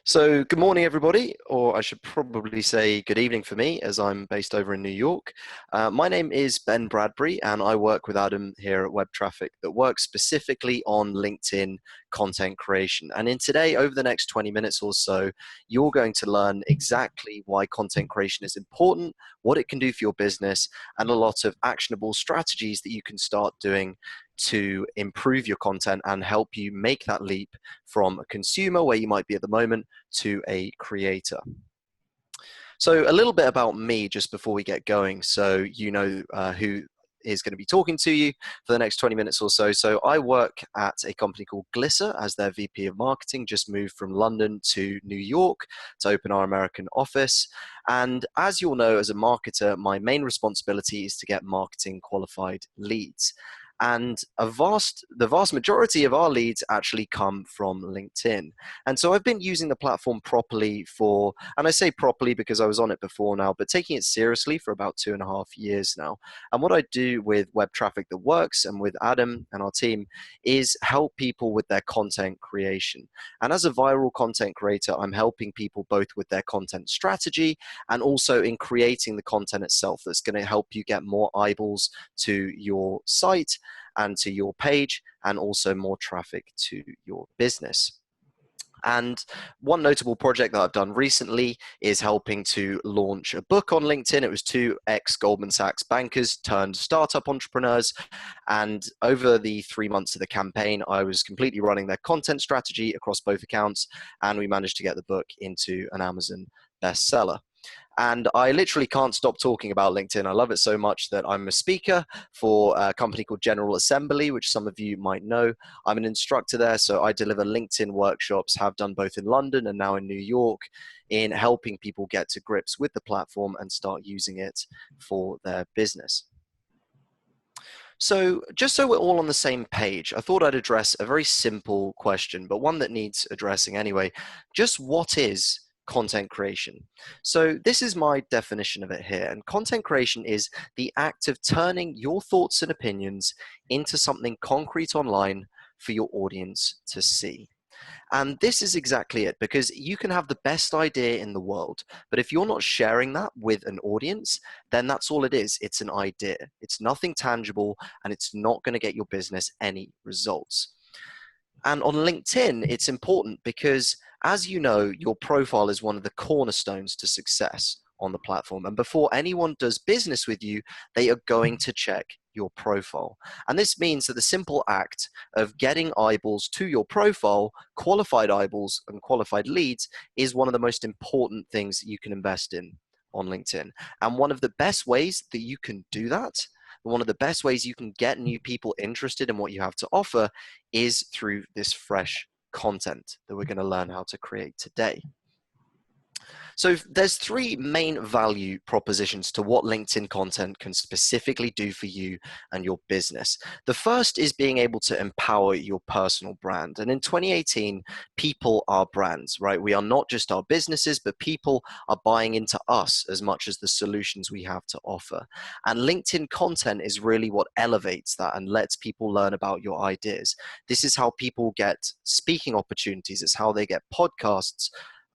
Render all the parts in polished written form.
So, good morning, everybody, or I should probably say good evening for me, as I'm based over in New York. My name is Ben Bradbury, and I work with Adam here at Web Traffic that works specifically on LinkedIn content creation. And in today, over the next 20 minutes or so, you're going to learn exactly why content creation is important, what it can do for your business, and a lot of actionable strategies that you can start doing to improve your content and help you make that leap from a consumer, where you might be at the moment, to a creator. So a little bit about me just before we get going, so you know who is going to be talking to you for the next 20 minutes or so. So I work at a company called Glisser as their VP of marketing, just moved from London to New York to open our American office. And as you'll know, as a marketer, my main responsibility is to get marketing qualified leads. And the vast majority of our leads actually come from LinkedIn. And so I've been using the platform properly for, and I say properly because I was on it before now, but taking it seriously for about 2.5 years now. And what I do with Web Traffic That Works and with Adam and our team is help people with their content creation. And as a viral content creator, I'm helping people both with their content strategy and also in creating the content itself that's going to help you get more eyeballs to your site and to your page, and also more traffic to your business. And one notable project that I've done recently is helping to launch a book on LinkedIn. It was two ex-Goldman Sachs bankers turned startup entrepreneurs. And over the 3 months of the campaign, I was completely running their content strategy across both accounts. And we managed to get the book into an Amazon bestseller. And I literally can't stop talking about LinkedIn. I love it so much that I'm a speaker for a company called General Assembly, which some of you might know. I'm an instructor there, so I deliver LinkedIn workshops, have done both in London and now in New York, in helping people get to grips with the platform and start using it for their business. So just so we're all on the same page, I thought I'd address a very simple question, but one that needs addressing anyway. Just what is content creation? So this is my definition of it here. And content creation is the act of turning your thoughts and opinions into something concrete online for your audience to see. And this is exactly it, because you can have the best idea in the world, but if you're not sharing that with an audience, then that's all it is. It's an idea. It's nothing tangible, and it's not going to get your business any results. And on LinkedIn, it's important because, as you know, your profile is one of the cornerstones to success on the platform. And before anyone does business with you, they are going to check your profile. And this means that the simple act of getting eyeballs to your profile, qualified eyeballs and qualified leads, is one of the most important things that you can invest in on LinkedIn. And one of the best ways that you can do that, one of the best ways you can get new people interested in what you have to offer, is through this fresh content that we're going to learn how to create today. So there's three main value propositions to what LinkedIn content can specifically do for you and your business. The first is being able to empower your personal brand. And in 2018, people are brands, right? We are not just our businesses, but people are buying into us as much as the solutions we have to offer. And LinkedIn content is really what elevates that and lets people learn about your ideas. This is how people get speaking opportunities. It's how they get podcasts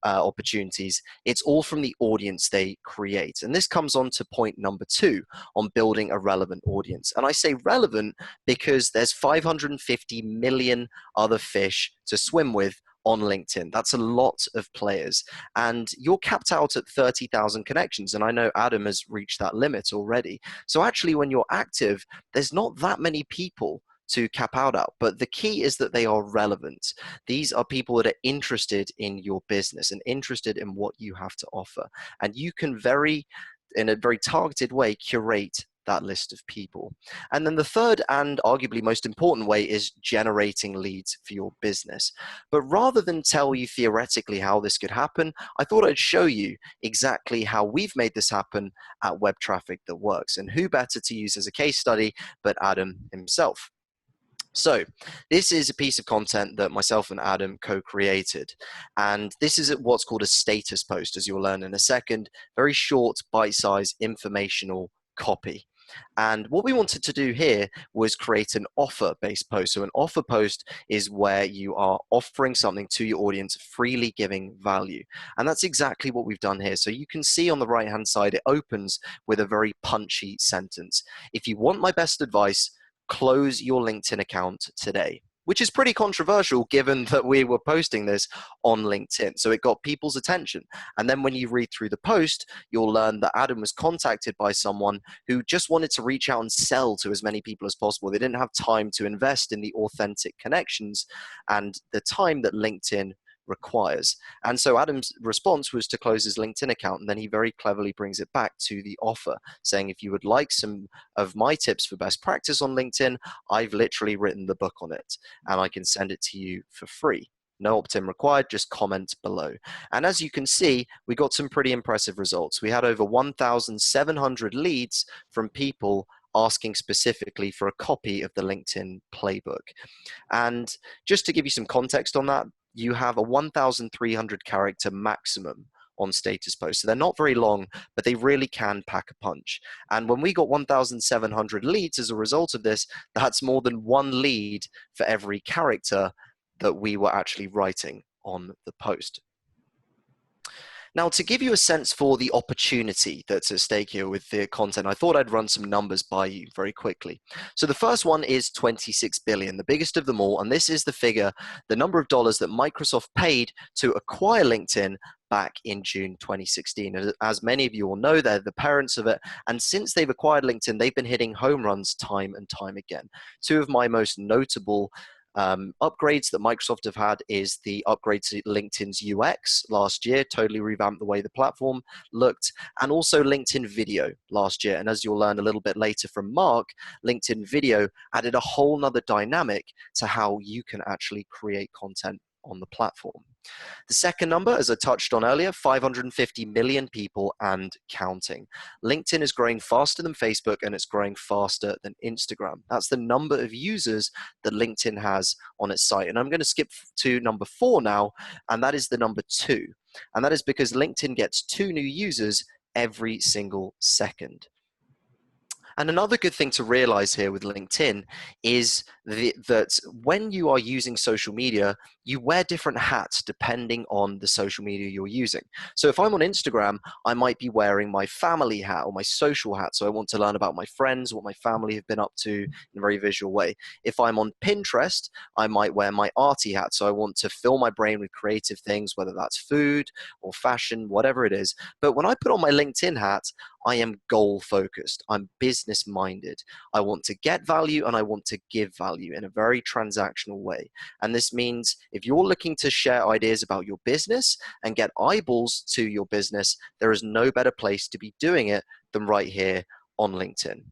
opportunities. It's all from the audience they create. And this comes on to point number 2 on building a relevant audience. And I say relevant because there's 550 million other fish to swim with on LinkedIn. That's a lot of players. And you're capped out at 30,000 connections. And I know Adam has reached that limit already. So actually, when you're active, there's not that many people to cap out at, but the key is that they are relevant. These are people that are interested in your business and interested in what you have to offer. And you can in a very targeted way, curate that list of people. And then the third and arguably most important way is generating leads for your business. But rather than tell you theoretically how this could happen, I thought I'd show you exactly how we've made this happen at Web Traffic That Works. And who better to use as a case study but Adam himself. So this is a piece of content that myself and Adam co-created. And this is what's called a status post, as you'll learn in a second. Very short, bite-sized, informational copy. And what we wanted to do here was create an offer-based post. So an offer post is where you are offering something to your audience, freely giving value. And that's exactly what we've done here. So you can see on the right-hand side, it opens with a very punchy sentence. If you want my best advice, close your LinkedIn account today, which is pretty controversial given that we were posting this on LinkedIn. So it got people's attention. And then when you read through the post, you'll learn that Adam was contacted by someone who just wanted to reach out and sell to as many people as possible. They didn't have time to invest in the authentic connections and the time that LinkedIn requires. And so Adam's response was to close his LinkedIn account, and then he very cleverly brings it back to the offer, saying, if you would like some of my tips for best practice on LinkedIn, I've literally written the book on it, and I can send it to you for free. No opt-in required, just comment below. And as you can see, we got some pretty impressive results. We had over 1,700 leads from people asking specifically for a copy of the LinkedIn playbook. And just to give you some context on that, you have a 1,300 character maximum on status posts. So they're not very long, but they really can pack a punch. And when we got 1,700 leads as a result of this, that's more than one lead for every character that we were actually writing on the post. Now, to give you a sense for the opportunity that's at stake here with the content, I thought I'd run some numbers by you very quickly. So the first one is 26 billion, the biggest of them all, and this is the figure, the number of dollars that Microsoft paid to acquire LinkedIn back in June 2016. As many of you all know, they're the parents of it, and since they've acquired LinkedIn, they've been hitting home runs time and time again. Two of my most notable upgrades that Microsoft have had is the upgrade to LinkedIn's UX last year, totally revamped the way the platform looked, and also LinkedIn Video last year. And as you'll learn a little bit later from Mark, LinkedIn Video added a whole nother dynamic to how you can actually create content on the platform. The second number, as I touched on earlier, 550 million people and counting. LinkedIn is growing faster than Facebook, and it's growing faster than Instagram. That's the number of users that LinkedIn has on its site. And I'm going to skip to number 4 now, and that is the number 2. And that is because LinkedIn gets 2 new users every single second. And another good thing to realize here with LinkedIn is that when you are using social media, you wear different hats depending on the social media you're using. So if I'm on Instagram, I might be wearing my family hat or my social hat. So I want to learn about my friends, what my family have been up to in a very visual way. If I'm on Pinterest, I might wear my arty hat. So I want to fill my brain with creative things, whether that's food or fashion, whatever it is. But when I put on my LinkedIn hat, I am goal focused. I'm business minded. I want to get value and I want to give value in a very transactional way. And this means if you're looking to share ideas about your business and get eyeballs to your business, there is no better place to be doing it than right here on LinkedIn.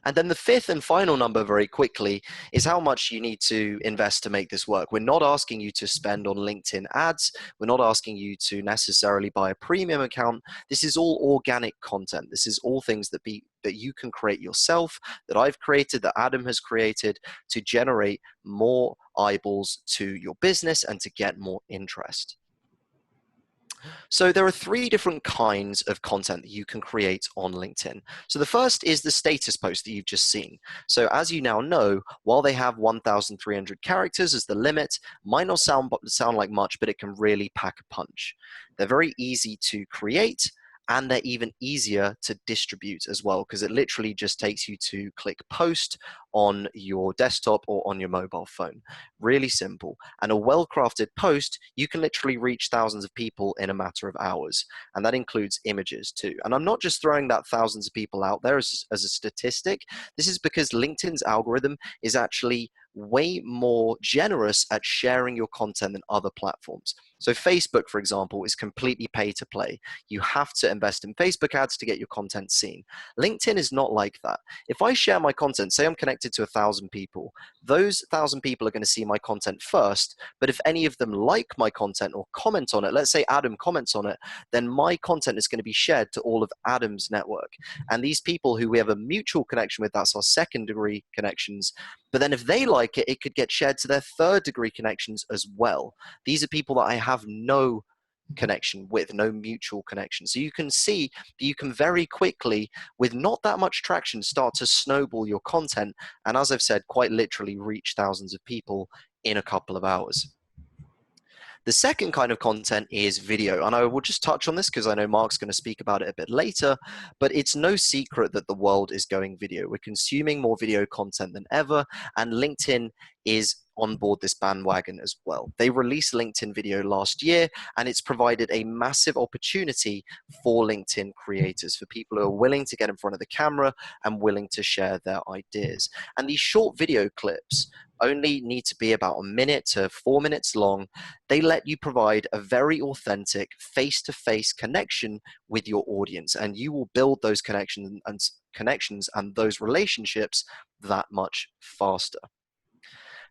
And then the fifth and final number very quickly is how much you need to invest to make this work. We're not asking you to spend on LinkedIn ads. We're not asking you to necessarily buy a premium account. This is all organic content. This is all things that you can create yourself, that I've created, that Adam has created to generate more eyeballs to your business and to get more interest. So there are 3 different kinds of content that you can create on LinkedIn. So the first is the status post that you've just seen. So as you now know, while they have 1,300 characters as the limit, might not sound like much, but it can really pack a punch. They're very easy to create, and they're even easier to distribute as well, because it literally just takes you to click post on your desktop or on your mobile phone. Really simple. And a well-crafted post, you can literally reach thousands of people in a matter of hours. And that includes images too. And I'm not just throwing that thousands of people out there as a statistic. This is because LinkedIn's algorithm is actually way more generous at sharing your content than other platforms. So Facebook, for example, is completely pay to play. You have to invest in Facebook ads to get your content seen. LinkedIn is not like that. If I share my content, say I'm connected to 1,000 people, those 1,000 people are going to see my content first, but if any of them like my content or comment on it, let's say Adam comments on it, then my content is going to be shared to all of Adam's network. And these people who we have a mutual connection with, that's our second degree connections, but then if they like it, it could get shared to their third degree connections as well. These are people that I have no connection with, no mutual connection. So you can see that you can very quickly, with not that much traction, start to snowball your content. And as I've said, quite literally reach thousands of people in a couple of hours. The second kind of content is video, and I will just touch on this because I know Mark's going to speak about it a bit later, but it's no secret that the world is going video. We're consuming more video content than ever, and LinkedIn is on board this bandwagon as well. They released LinkedIn video last year, and it's provided a massive opportunity for LinkedIn creators, for people who are willing to get in front of the camera and willing to share their ideas. And these short video clips only need to be about a minute to 4 minutes long. They let you provide a very authentic face-to-face connection with your audience, and you will build those connections and those relationships that much faster.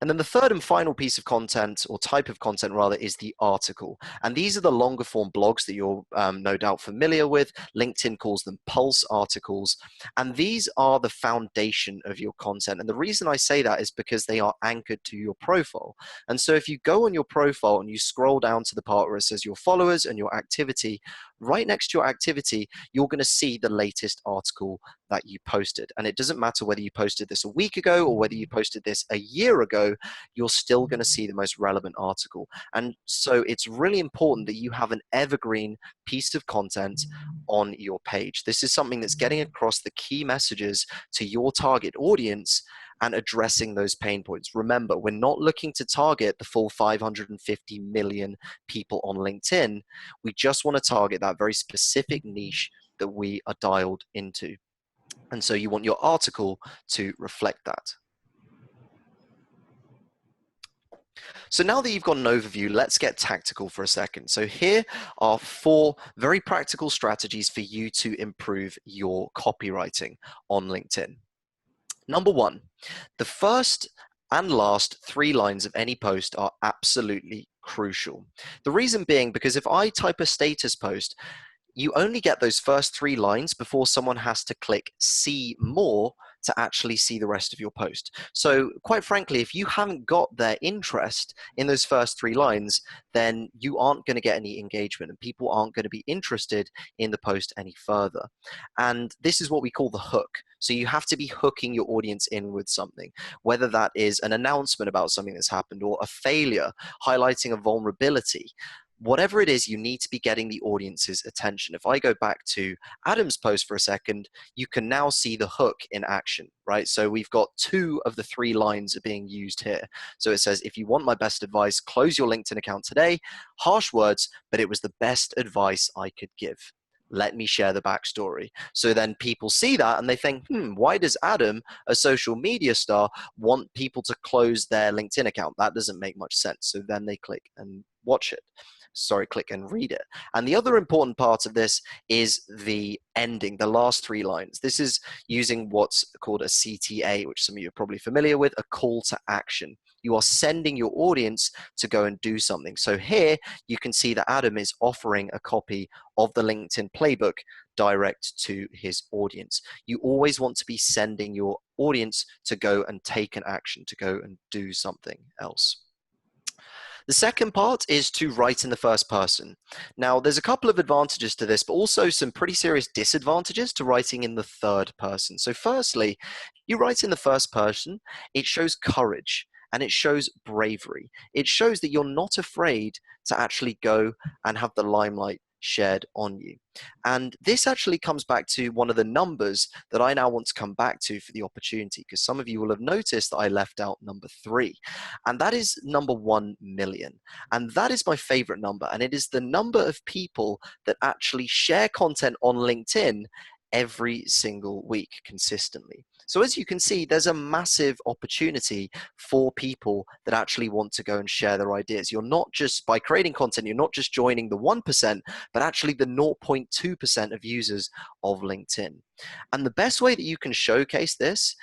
And then the third and final piece of content, or type of content rather, is the article. And these are the longer form blogs that you're no doubt familiar with. LinkedIn calls them pulse articles. And these are the foundation of your content. And the reason I say that is because they are anchored to your profile. And so if you go on your profile and you scroll down to the part where it says your followers and your activity, right next to your activity, you're going to see the latest article that you posted. And it doesn't matter whether you posted this a week ago or whether you posted this a year ago, you're still going to see the most relevant article. And so it's really important that you have an evergreen piece of content on your page. This is something that's getting across the key messages to your target audience and addressing those pain points. Remember, we're not looking to target the full 550 million people on LinkedIn. We just want to target that very specific niche that we are dialed into. And so you want your article to reflect that. So now that you've got an overview, let's get tactical for a second. So here are 4 very practical strategies for you to improve your copywriting on LinkedIn. Number 1, the first and last 3 lines of any post are absolutely crucial. The reason being because if I type a status post, you only get those first 3 lines before someone has to click see more to actually see the rest of your post. So quite frankly, if you haven't got their interest in those first 3 lines, then you aren't going to get any engagement and people aren't going to be interested in the post any further. And this is what we call the hook. So you have to be hooking your audience in with something, whether that is an announcement about something that's happened or a failure, highlighting a vulnerability. Whatever it is, you need to be getting the audience's attention. If I go back to Adam's post for a second, you can now see the hook in action, right? So we've got 2 of the 3 lines are being used here. So it says, if you want my best advice, close your LinkedIn account today. Harsh words, but it was the best advice I could give. Let me share the backstory. So then people see that and they think, why does Adam, a social media star, want people to close their LinkedIn account? That doesn't make much sense. So then they click and watch it. Click and read it. And the other important part of this is the ending, the last 3 lines. This is using what's called a CTA, which some of you are probably familiar with, a call to action. You are sending your audience to go and do something. So here you can see that Adam is offering a copy of the LinkedIn playbook direct to his audience. You always want to be sending your audience to go and take an action, to go and do something else. The second part is to write in the first person. Now, there's a couple of advantages to this, but also some pretty serious disadvantages to writing in the third person. So firstly, you write in the first person, it shows courage and it shows bravery. It shows that you're not afraid to actually go and have the limelight shared on you. And this actually comes back to one of the numbers that I now want to come back to for the opportunity, because some of you will have noticed that I left out number 3, and that is number 1 million. And that is my favorite number, and it is the number of people that actually share content on LinkedIn every single week consistently. So as you can see, there's a massive opportunity for people that actually want to go and share their ideas. You're not just, by creating content, you're not just joining the 1%, but actually the 0.2% of users of LinkedIn. And the best way that you can showcase this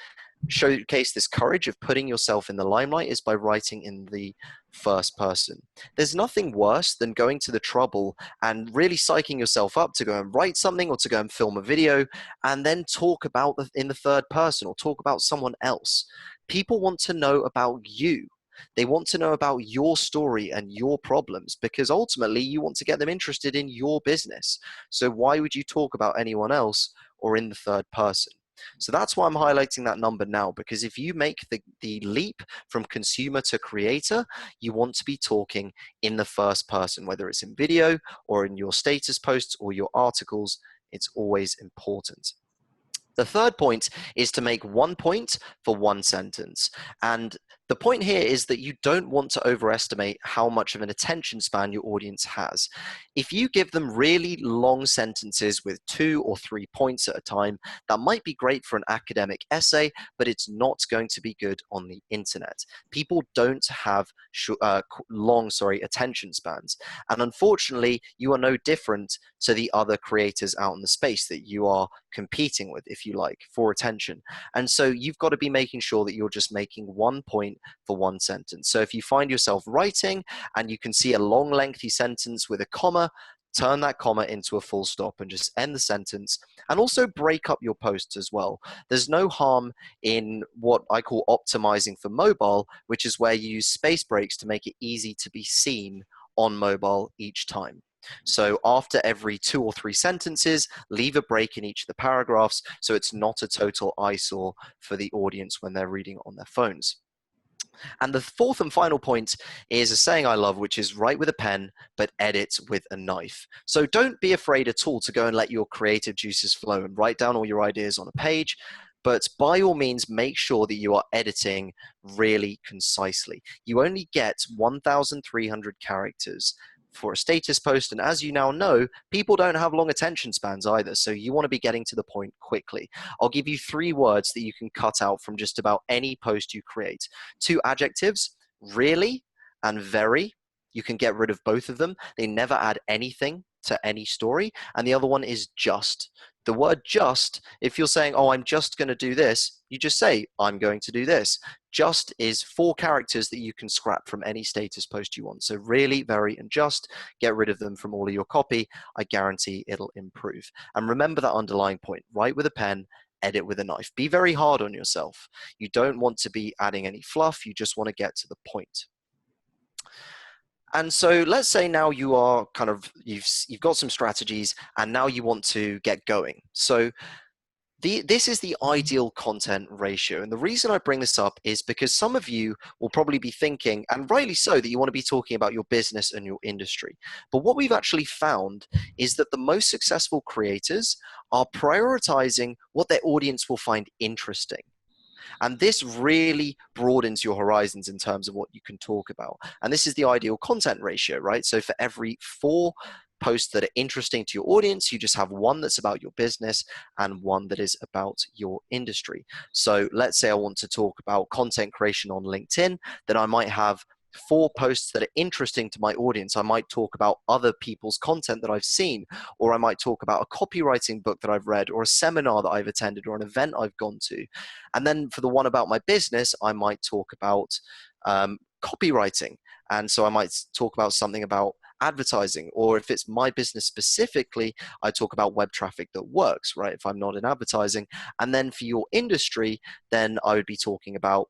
courage of putting yourself in the limelight is by writing in the first person. There's nothing worse than going to the trouble and really psyching yourself up to go and write something or to go and film a video and then talk about in the third person or talk about someone else. People want to know about you. They want to know about your story and your problems, because ultimately you want to get them interested in your business. So why would you talk about anyone else or in the third person? So that's why I'm highlighting that number now, because if you make the leap from consumer to creator, you want to be talking in the first person, whether it's in video or in your status posts or your articles. It's always important. The third point is to make one point for one sentence. And the point here is that you don't want to overestimate how much of an attention span your audience has. If you give them really long sentences with 2 or 3 points at a time, that might be great for an academic essay, but it's not going to be good on the internet. People don't have long attention spans. And unfortunately, you are no different to the other creators out in the space that you are competing with, if you like, for attention. And so you've got to be making sure that you're just making one point for one sentence. So if you find yourself writing and you can see a long, lengthy sentence with a comma, turn that comma into a full stop and just end the sentence. And also break up your posts as well. There's no harm in what I call optimizing for mobile, which is where you use space breaks to make it easy to be seen on mobile each time. So after every 2 or 3 sentences, leave a break in each of the paragraphs so it's not a total eyesore for the audience when they're reading on their phones. And the fourth and final point is a saying I love, which is write with a pen, but edit with a knife. So don't be afraid at all to go and let your creative juices flow and write down all your ideas on a page. But by all means, make sure that you are editing really concisely. You only get 1,300 characters for a status post. And as you now know, people don't have long attention spans either. So you want to be getting to the point quickly. I'll give you 3 words that you can cut out from just about any post you create. 2 adjectives, really and very. You can get rid of both of them. They never add anything to any story. And the other one is just. The word just, if you're saying, oh, I'm just going to do this, you just say, I'm going to do this. Just is 4 characters that you can scrap from any status post you want. So really, very, and just, get rid of them from all of your copy. I guarantee it'll improve. And remember that underlying point, write with a pen, edit with a knife. Be very hard on yourself. You don't want to be adding any fluff. You just want to get to the point. And so let's say now you are kind of, you've got some strategies and now you want to get going. So this is the ideal content ratio. And the reason I bring this up is because some of you will probably be thinking, and rightly so, that you want to be talking about your business and your industry. But what we've actually found is that the most successful creators are prioritizing what their audience will find interesting. And this really broadens your horizons in terms of what you can talk about. And this is the ideal content ratio, right? So for every 4 posts that are interesting to your audience, you just have 1 that's about your business and 1 that is about your industry. So let's say I want to talk about content creation on LinkedIn, then I might have 4 posts that are interesting to my audience. I might talk about other people's content that I've seen, or I might talk about a copywriting book that I've read, or a seminar that I've attended, or an event I've gone to. And then for the one about my business, I might talk about copywriting. And so I might talk about something about advertising, or if it's my business specifically, I talk about web traffic that works, right? If I'm not in advertising. And then for your industry, then I would be talking about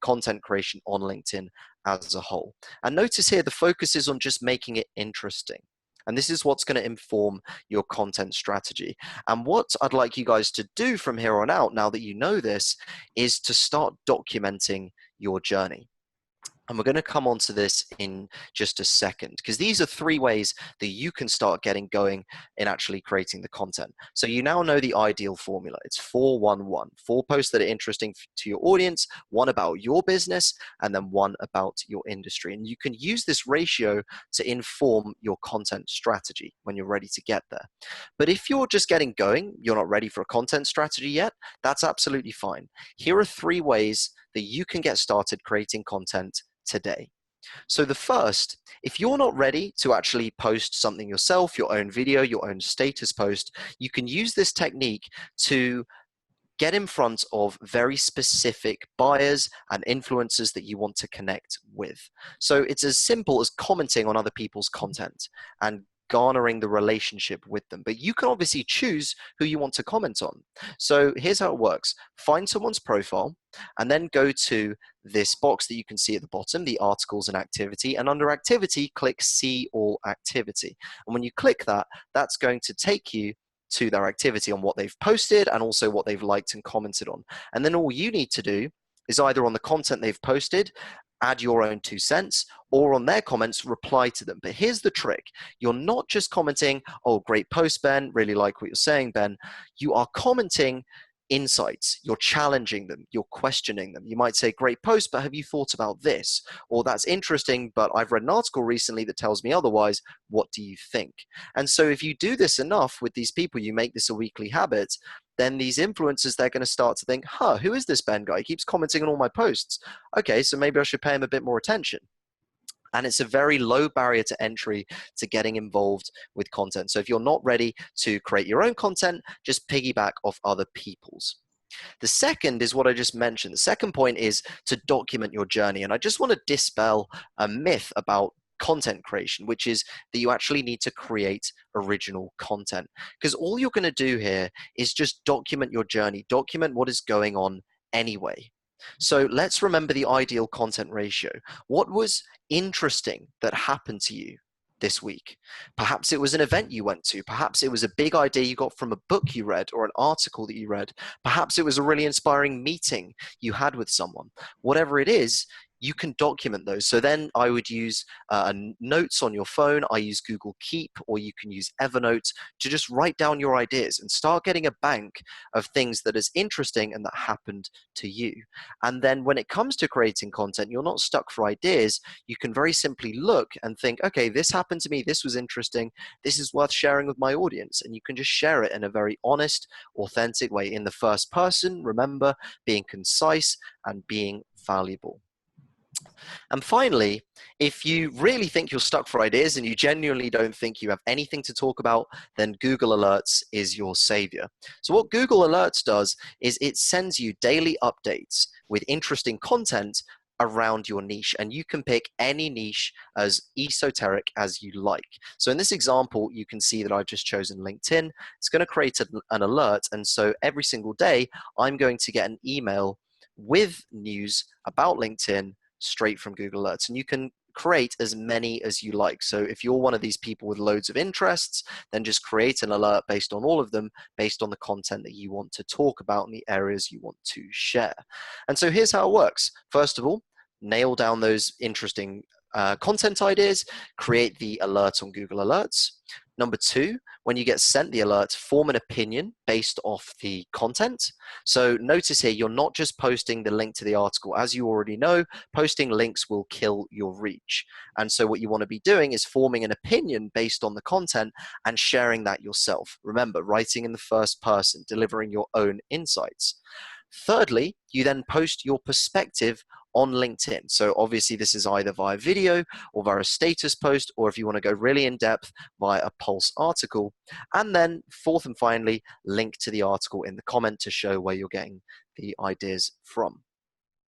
content creation on LinkedIn as a whole. And notice here, the focus is on just making it interesting. And this is what's going to inform your content strategy. And what I'd like you guys to do from here on out, now that you know this, is to start documenting your journey. And we're going to come on to this in just a second, because these are 3 ways that you can start getting going in actually creating the content. So you now know the ideal formula. It's 4-1-1. 4 posts that are interesting to your audience, 1 about your business, and then 1 about your industry. And you can use this ratio to inform your content strategy when you're ready to get there. But if you're just getting going, you're not ready for a content strategy yet, that's absolutely fine. Here are 3 ways that you can get started creating content today. So the first, if you're not ready to actually post something yourself, your own video, your own status post, you can use this technique to get in front of very specific buyers and influencers that you want to connect with. So it's as simple as commenting on other people's content and garnering the relationship with them. But you can obviously choose who you want to comment on. So here's how it works. Find someone's profile and then go to this box that you can see at the bottom, the articles and activity, and under activity, click see all activity. And when you click that, that's going to take you to their activity on what they've posted and also what they've liked and commented on. And then all you need to do is either on the content they've posted, add your own 2 cents, or on their comments, reply to them. But here's the trick. You're not just commenting, oh, great post, Ben, really like what you're saying, Ben. You are commenting insights. You're challenging them. You're questioning them. You might say, great post, but have you thought about this? Or that's interesting, but I've read an article recently that tells me otherwise. What do you think? And so if you do this enough with these people, you make this a weekly habit, then these influencers, they're going to start to think, who is this Ben guy? He keeps commenting on all my posts. Okay, so maybe I should pay him a bit more attention. And it's a very low barrier to entry to getting involved with content. So if you're not ready to create your own content, just piggyback off other people's. The second is what I just mentioned. The second point is to document your journey. And I just want to dispel a myth about content creation, which is that you actually need to create original content. Because all you're going to do here is just document your journey, document what is going on anyway. So let's remember the ideal content ratio. What was interesting that happened to you this week? Perhaps it was an event you went to. Perhaps it was a big idea you got from a book you read or an article that you read. Perhaps it was a really inspiring meeting you had with someone. Whatever it is, you can document those. So then I would use notes on your phone. I use Google Keep, or you can use Evernote to just write down your ideas and start getting a bank of things that is interesting and that happened to you. And then when it comes to creating content, you're not stuck for ideas. You can very simply look and think, okay, this happened to me. This was interesting. This is worth sharing with my audience. And you can just share it in a very honest, authentic way in the first person. Remember, being concise and being valuable. And finally, if you really think you're stuck for ideas and you genuinely don't think you have anything to talk about, then Google Alerts is your savior. So what Google Alerts does is it sends you daily updates with interesting content around your niche, and you can pick any niche as esoteric as you like. So in this example, you can see that I've just chosen LinkedIn. It's going to create an alert, and so every single day, I'm going to get an email with news about LinkedIn straight from Google Alerts. And you can create as many as you like. So if you're one of these people with loads of interests, then just create an alert based on all of them, based on the content that you want to talk about and the areas you want to share. And so here's how it works. First of all, nail down those interesting content ideas, create the alert on Google Alerts. Number two, when you get sent the alert, form an opinion based off the content. So notice here, you're not just posting the link to the article. As you already know, posting links will kill your reach. And so what you want to be doing is forming an opinion based on the content and sharing that yourself. Remember, writing in the first person, delivering your own insights. Thirdly, you then post your perspective on LinkedIn. So obviously this is either via video or via a status post, or if you want to go really in depth, via a Pulse article. And then fourth and finally, link to the article in the comment to show where you're getting the ideas from.